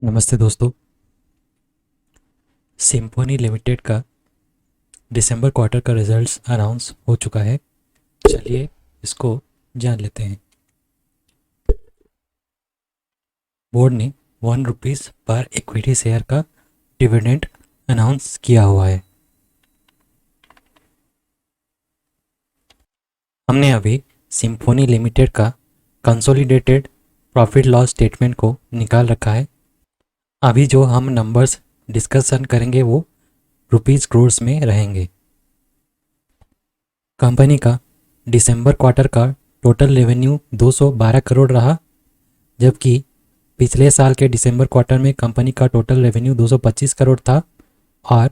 नमस्ते दोस्तों। Symphony limited का दिसंबर क्वार्टर का रिजल्ट्स अनाउंस हो चुका है। चलिए इसको जान लेते हैं। बोर्ड ने ₹1 पर इक्विटी शेयर का डिविडेंड अनाउंस किया हुआ है। हमने अभी सिम्फनी लिमिटेड का कंसोलिडेटेड प्रॉफिट लॉस स्टेटमेंट को निकाल रखा है। अभी जो हम नंबर्स डिस्कशन करेंगे वो रुपीज़ क्रोर्स में रहेंगे। कंपनी का दिसंबर क्वार्टर का टोटल रेवेन्यू 212 करोड़ रहा, जबकि पिछले साल के दिसंबर क्वार्टर में कंपनी का टोटल रेवेन्यू 225 करोड़ था और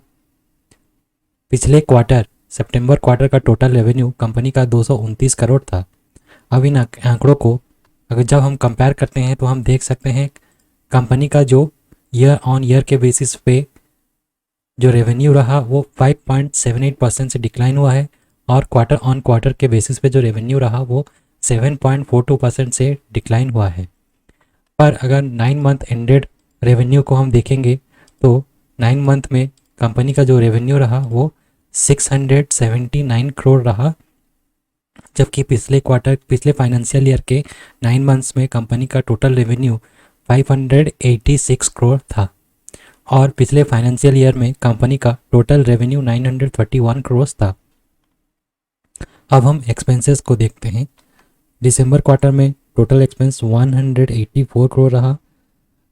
पिछले क्वार्टर सितंबर क्वार्टर का टोटल रेवेन्यू कंपनी का 229 करोड़ था। अब इन आंकड़ों को अगर जब हम कंपेयर करते हैं तो हम देख सकते हैं कंपनी का जो ईयर ऑन ईयर के बेसिस पे जो रेवेन्यू रहा वो 5.78% से डिक्लाइन हुआ है और क्वार्टर ऑन क्वार्टर के बेसिस पे जो रेवेन्यू रहा वो 7.42% से डिक्लाइन हुआ है। पर अगर 9 मंथ एंडेड रेवेन्यू को हम देखेंगे तो 9 मंथ में कंपनी का जो रेवेन्यू रहा वो 679 करोड़ रहा, जबकि पिछले फाइनेंशियल ईयर के 9 मंथ्स में कंपनी का टोटल रेवेन्यू 586 करोड़ था और पिछले फाइनेंशियल ईयर में कंपनी का टोटल रेवेन्यू 931 करोड़ था। अब हम एक्सपेंसेस को देखते हैं। दिसंबर क्वार्टर में टोटल एक्सपेंस 184 करोड़ रहा।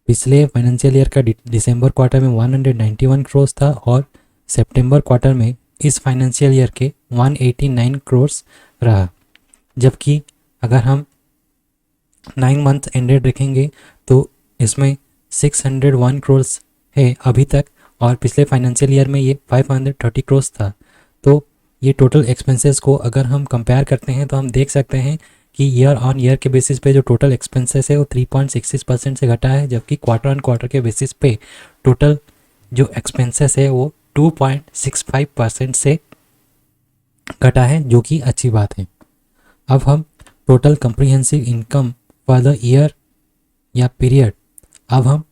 पिछले फाइनेंशियल ईयर का दिसंबर क्वार्टर में 191 करोड़ था और सितंबर क्वार्टर में इस फाइनेंशियल ईयर के 189 करोड़ रहा, जबकि अगर हम 9 मंथ एंडेड रखेंगे तो इसमें 601 करोड़ है अभी तक और पिछले फाइनेंशियल ईयर में ये 530 करोड़ था। तो ये टोटल एक्सपेंसेस को अगर हम कंपेयर करते हैं तो हम देख सकते हैं कि ईयर ऑन ईयर के बेसिस पे जो टोटल एक्सपेंसेस है वो 3.66% से घटा है, जबकि क्वार्टर ऑन क्वार्टर के बेसिस पे टोटल जो एक्सपेंसेस है वो 2.65% से घटा है, जो कि अच्छी बात है। अब हम total comprehensive income for the year या period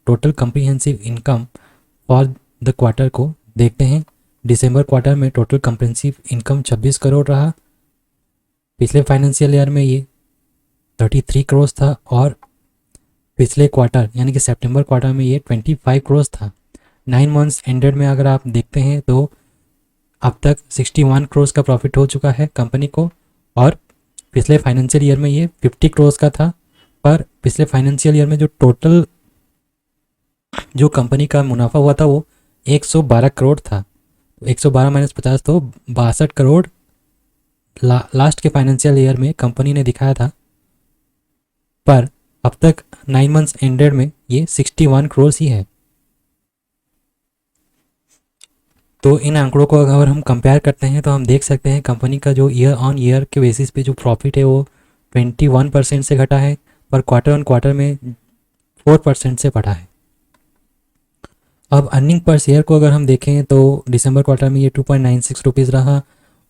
total comprehensive income for the quarter को देखते हैं। दिसंबर क्वार्टर में टोटल कंप्रीहेंसिव इनकम 26 करोड़ रहा। पिछले फाइनेंशियल ईयर में ये 33 करोड़ था और पिछले क्वार्टर यानी कि सितंबर क्वार्टर में ये 25 करोड़ था। 9 मंथ्स एंडेड में अगर आप देखते हैं तो अब तक 61 करोड़ का प्रॉफिट हो चुका है कंपनी को और पिछले फाइनेंशियल ईयर में ये 50 करोड़ का था। पर पिछले फाइनेंशियल ईयर में जो टोटल जो कंपनी का मुनाफा हुआ था वो 112 करोड़ था। 112 माइनस 50 तो 62 करोड़ लास्ट के फाइनेंशियल ईयर में कंपनी ने दिखाया था, पर अब तक 9 मंथ्स एंडेड में ये 61 करोड़ ही है। तो इन आंकड़ों को अगर हम कंपेयर करते हैं तो हम देख सकते हैं कंपनी का जो ईयर ऑन ईयर के बेसिस पे जो प्रॉफिट है वो 21% से घटा है, पर क्वार्टर ऑन क्वार्टर में 4% से बढ़ा है। अब अर्निंग पर शेयर को अगर हम देखें तो दिसंबर क्वार्टर में ये 2.96 रुपीज़ रहा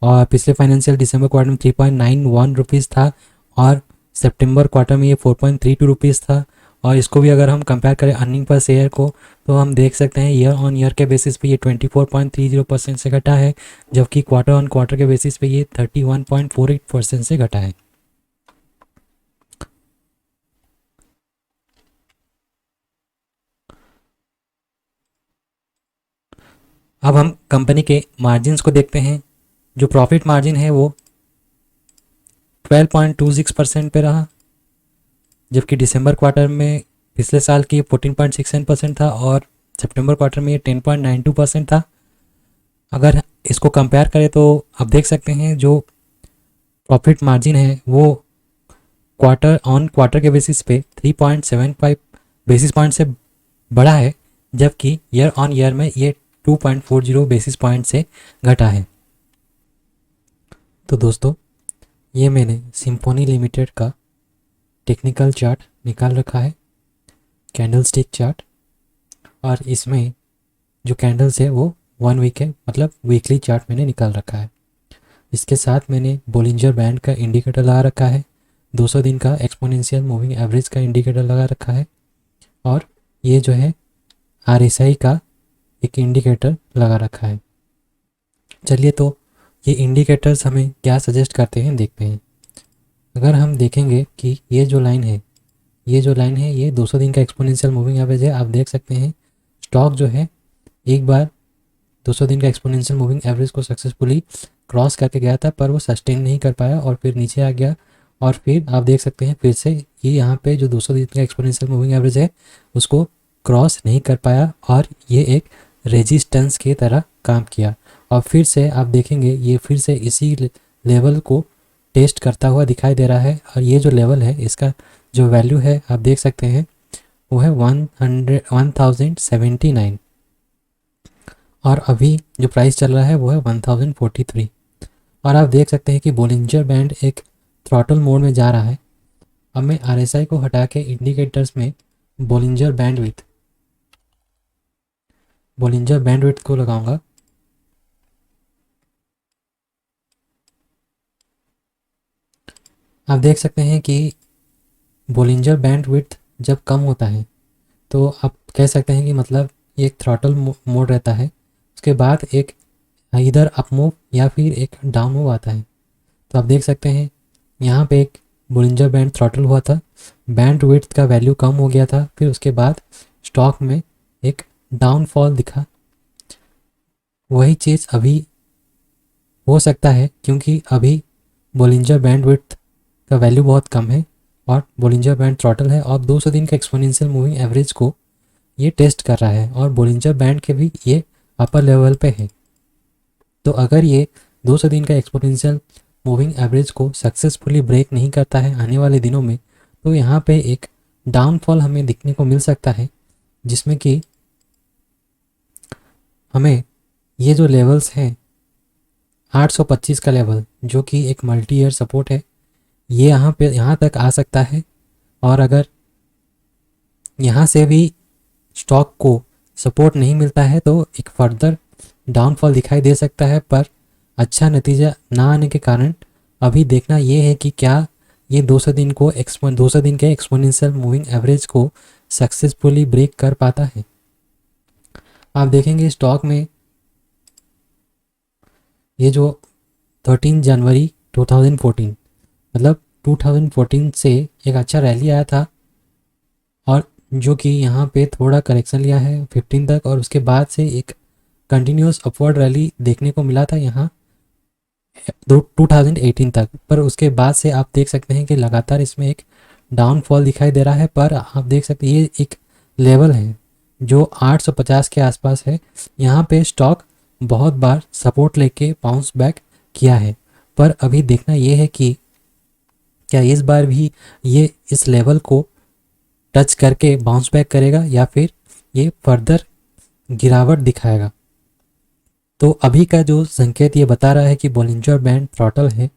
और पिछले फाइनेंशियल दिसंबर क्वार्टर में 3.91 रुपीज़ था और सितंबर क्वार्टर में ये 4.32 रुपीज़ था। और इसको भी अगर हम कंपेयर करें अर्निंग पर शेयर को तो हम देख सकते हैं ईयर ऑन ईयर के बेसिस पे ये 24.30% से घटा है, जबकि क्वार्टर ऑन क्वार्टर के बेसिस पे ये 31.48% से घटा है। अब हम कंपनी के मार्जिन्स को देखते हैं। जो प्रॉफिट मार्जिन है वो 12.26% पे रहा, जबकि दिसंबर क्वार्टर में पिछले साल की 14.67% था और सितंबर क्वार्टर में ये 10.92% था। अगर इसको कंपेयर करें तो आप देख सकते हैं जो प्रॉफिट मार्जिन है वो क्वार्टर ऑन क्वार्टर के बेसिस पे 3.75 बेसिस पॉइंट से बढ़ा है, जबकि ईयर ऑन ईयर में ये 2.40 बेसिस पॉइंट से घटा है। तो दोस्तों ये मैंने सिम्फनी लिमिटेड का टेक्निकल चार्ट निकाल रखा है, कैंडल स्टिक चार्ट, और इसमें जो कैंडल्स है वो 1 वीक है, मतलब वीकली चार्ट मैंने निकाल रखा है। इसके साथ मैंने बोलिंजर बैंड का इंडिकेटर लगा रखा है, 200 दिन का एक्सपोनेंशियल मूविंग एवरेज का इंडिकेटर लगा रखा है और ये जो है RSI का एक इंडिकेटर लगा रखा है। चलिए तो ये इंडिकेटर्स हमें क्या सजेस्ट करते हैं देखते हैं। अगर हम देखेंगे कि ये जो लाइन है ये 200 दिन का एक्सपोनेंशियल मूविंग एवरेज है। आप देख सकते हैं स्टॉक जो है एक बार 200 दिन का एक्सपोनेंशियल मूविंग एवरेज को सक्सेसफुली क्रॉस करके गया था, पर वो सस्टेन नहीं कर पाया और फिर नीचे आ गया। और फिर आप देख सकते हैं फिर से ये यहाँ पे जो 200 दिन का एक्सपोनेंशियल मूविंग एवरेज है उसको क्रॉस नहीं कर पाया और ये एक रेजिस्टेंस की तरह काम किया। और फिर से आप देखेंगे ये फिर से इसी लेवल को टेस्ट करता हुआ दिखाई दे रहा है। और ये जो लेवल है इसका जो वैल्यू है आप देख सकते हैं वो है 1079 और अभी जो प्राइस चल रहा है वो है 1043। और आप देख सकते हैं कि बोलिंजर बैंड एक थ्रॉटल मोड में जा रहा है। अब मैं RSI को हटा के इंडिकेटर्स में बोलिंजर बैंडविड्थ को लगाऊंगा। आप देख सकते हैं कि बोलिंजर बैंडविड्थ जब कम होता है तो आप कह सकते हैं कि मतलब ये एक थ्रॉटल मोड रहता है। उसके बाद एक इधर अप मूव या फिर एक डाउन मूव आता है। तो आप देख सकते हैं यहाँ पे एक बोलिंजर बैंड थ्रॉटल हुआ था, बैंड विड्थ का वैल्यू कम हो गया था, फिर उसके बाद स्टॉक में एक डाउनफॉल दिखा। वही चीज़ अभी हो सकता है क्योंकि अभी बोलिंजर बैंड विड्थ का वैल्यू बहुत कम है और बोलिंजर बैंड थ्रॉटल है और 200 दिन का एक्सपोनेंशियल मूविंग एवरेज को ये टेस्ट कर रहा है और बोलिंजर बैंड के भी ये अपर लेवल पे है। तो अगर ये 200 दिन का एक्सपोनेंशियल मूविंग एवरेज को सक्सेसफुली ब्रेक नहीं करता है आने वाले दिनों में, तो यहाँ पे एक डाउनफॉल हमें दिखने को मिल सकता है, जिसमें कि हमें ये जो लेवल्स हैं 825 का लेवल जो कि एक मल्टी ईयर सपोर्ट है, ये यहाँ तक आ सकता है। और अगर यहाँ से भी स्टॉक को सपोर्ट नहीं मिलता है तो एक फर्दर डाउनफॉल दिखाई दे सकता है। पर अच्छा नतीजा ना आने के कारण अभी देखना ये है कि क्या ये 200 दिन के एक्सपोनेंशियल मूविंग एवरेज को सक्सेसफुली ब्रेक कर पाता है। आप देखेंगे स्टॉक में ये जो 13 जनवरी 2014 मतलब 2014 से एक अच्छा रैली आया था और जो कि यहाँ पे थोड़ा करेक्शन लिया है 15 तक और उसके बाद से एक कंटिन्यूस अपवर्ड रैली देखने को मिला था यहाँ 2018 तक। पर उसके बाद से आप देख सकते हैं कि लगातार इसमें एक डाउनफॉल दिखाई दे रहा है। पर आप देख सकते हैं ये एक लेवल है जो 850 के आसपास है। यहाँ पे स्टॉक बहुत बार सपोर्ट लेके बाउंस बैक किया है, पर अभी देखना ये है कि क्या इस बार भी ये इस लेवल को टच करके बाउंस बैक करेगा या फिर ये फर्दर गिरावट दिखाएगा। तो अभी का जो संकेत ये बता रहा है कि बोलिंजर बैंड थ्रॉटल है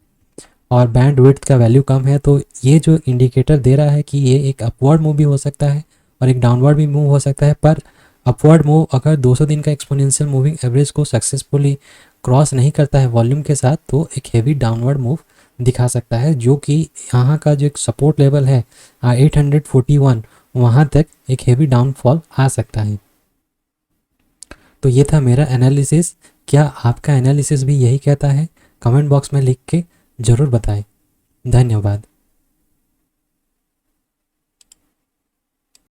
और बैंड विड्थ का वैल्यू कम है, तो ये जो इंडिकेटर दे रहा है कि ये एक अपवर्ड मूव भी हो सकता है और एक डाउनवर्ड भी मूव हो सकता है। पर अपवर्ड मूव अगर 200 दिन का एक्सपोनेंशियल मूविंग एवरेज को सक्सेसफुली क्रॉस नहीं करता है वॉल्यूम के साथ, तो एक हेवी डाउनवर्ड मूव दिखा सकता है, जो कि यहाँ का जो एक सपोर्ट लेवल है 841 वहाँ तक एक हेवी डाउनफॉल आ सकता है। तो ये था मेरा एनालिसिस। क्या आपका एनालिसिस भी यही कहता है? कमेंट बॉक्स में लिख के ज़रूर बताएं। धन्यवाद।